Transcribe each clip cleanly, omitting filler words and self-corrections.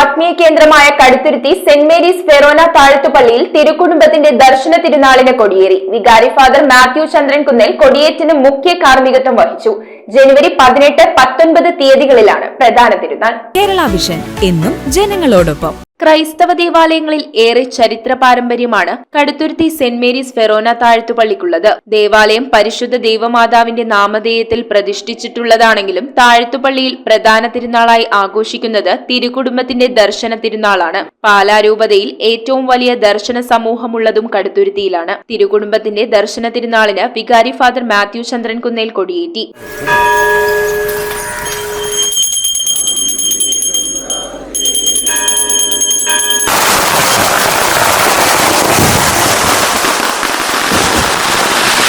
ആത്മീയ കേന്ദ്രമായ Kaduthuruthy saint Mary's Forane താഴത്തുപള്ളിയിൽ തിരുക്കുടുംബത്തിന്റെ ദർശന തിരുനാളിന് കൊടിയേറി. വികാരി ഫാദർ മാത്യു ചന്ദ്രൻകുന്നേൽ കൊടിയേറ്റിന് മുഖ്യ കാർമ്മികത്വം വഹിച്ചു. ജനുവരി 18, 19 തീയതികളിലാണ് പ്രധാന തിരുനാൾ. കേരള വിഷൻ എന്നും ജനങ്ങളോടൊപ്പം. ക്രൈസ്തവ ദേവാലയങ്ങളിൽ ഏറെ ചരിത്ര പാരമ്പര്യമാണ് കടുത്തുരുത്തി സെന്റ് മേരീസ് ഫെറോന താഴത്തുപള്ളിക്കുള്ളത്. ദേവാലയം പരിശുദ്ധ ദൈവമാതാവിന്റെ നാമധേയത്തിൽ പ്രതിഷ്ഠിച്ചിട്ടുള്ളതാണെങ്കിലും താഴത്തുപള്ളിയിൽ പ്രധാന തിരുനാളായി ആഘോഷിക്കുന്നത് തിരുക്കുടുംബത്തിന്റെ ദർശന തിരുനാളാണ്. പാലാരൂപതയിൽ ഏറ്റവും വലിയ ദർശന സമൂഹമുള്ളതും കടുത്തുരുത്തിയിലാണ്. തിരുക്കുടുംബത്തിന്റെ ദർശന തിരുനാളിന് വികാരി ഫാദർ മാത്യു ചന്ദ്രൻകുന്നേൽ കൊടിയേറ്റി.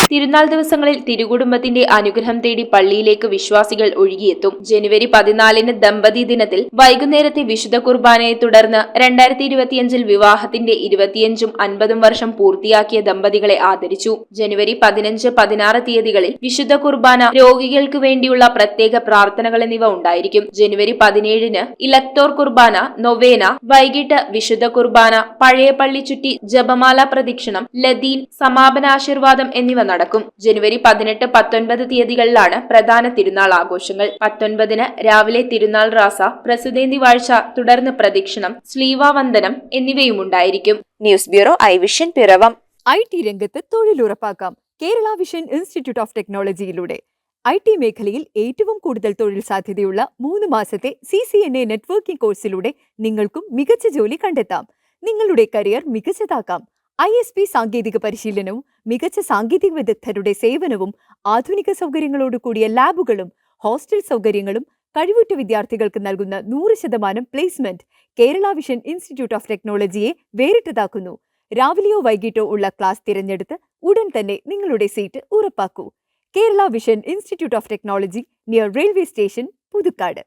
തിരുനാൾ ദിവസങ്ങളിൽ തിരുകുടുംബത്തിന്റെ അനുഗ്രഹം തേടി പള്ളിയിലേക്ക് വിശ്വാസികൾ ഒഴുകിയെത്തും. ജനുവരി 14 ദമ്പതി ദിനത്തിൽ വൈകുന്നേരത്തെ വിശുദ്ധ കുർബാനയെ തുടർന്ന് 2025 വിവാഹത്തിന്റെ 25ഉം 50ഉം വർഷം പൂർത്തിയാക്കിയ ദമ്പതികളെ ആദരിച്ചു. ജനുവരി 15, 16 തീയതികളിൽ വിശുദ്ധ കുർബാന, രോഗികൾക്ക് വേണ്ടിയുള്ള പ്രത്യേക പ്രാർത്ഥനകൾ എന്നിവ ഉണ്ടായിരിക്കും. ജനുവരി 17 ഇലക്ടോർ കുർബാന, നൊവേന, വൈകിട്ട് വിശുദ്ധ കുർബാന, പഴയ പള്ളി ചുറ്റി ജപമാല പ്രദക്ഷിണം, ലദീൻ, സമാപനാശീർവാദം എന്നിവ നടക്കും. ജനുവരി 18, 19 തീയതികളിലാണ് പ്രധാന തിരുനാൾ ആഘോഷങ്ങൾ. 19 രാവിലെ തിരുനാൾ റാസ, പ്രസിദ്ധേന്തി വാഴ്ച, തുടർന്ന് പ്രദക്ഷിണം, സ്ലീവാവന്ദനം എന്നിവയും ഉണ്ടായിരിക്കും. News bureau, I vision, Piravam. IT രംഗത്ത് തൊഴിലുറപ്പാക്കാം കേരള വിഷൻ ഇൻസ്റ്റിറ്റ്യൂട്ട് ഓഫ് ടെക്നോളജിയിലൂടെ. IT മേഖലയിൽ ഏറ്റവും കൂടുതൽ തൊഴിൽ സാധ്യതയുള്ള 3 മാസത്തെ CCNA നെറ്റ്വർക്കിംഗ് കോഴ്സിലൂടെ നിങ്ങൾക്കും മികച്ച ജോലി കണ്ടെത്താം. നിങ്ങളുടെ കരിയർ മികച്ചതാക്കാം. ISP സാങ്കേതിക പരിശീലനവും മികച്ച സാങ്കേതിക വിദഗ്ധരുടെ സേവനവും ആധുനിക സൗകര്യങ്ങളോട് കൂടിയ ലാബുകളും ഹോസ്റ്റൽ സൗകര്യങ്ങളും കഴിവുറ്റ വിദ്യാർത്ഥികൾക്ക് നൽകുന്ന 100% placement Kerala vision institute of ടെക്നോളജിയെ വേറിട്ടതാക്കുന്നു. രാവിലെയോ വൈകിട്ടോ ഉള്ള ക്ലാസ് തിരഞ്ഞെടുത്ത് ഉടൻ തന്നെ നിങ്ങളുടെ സീറ്റ് ഉറപ്പാക്കൂ. Kerala vision institute of technology, near railway station, Puthukkad.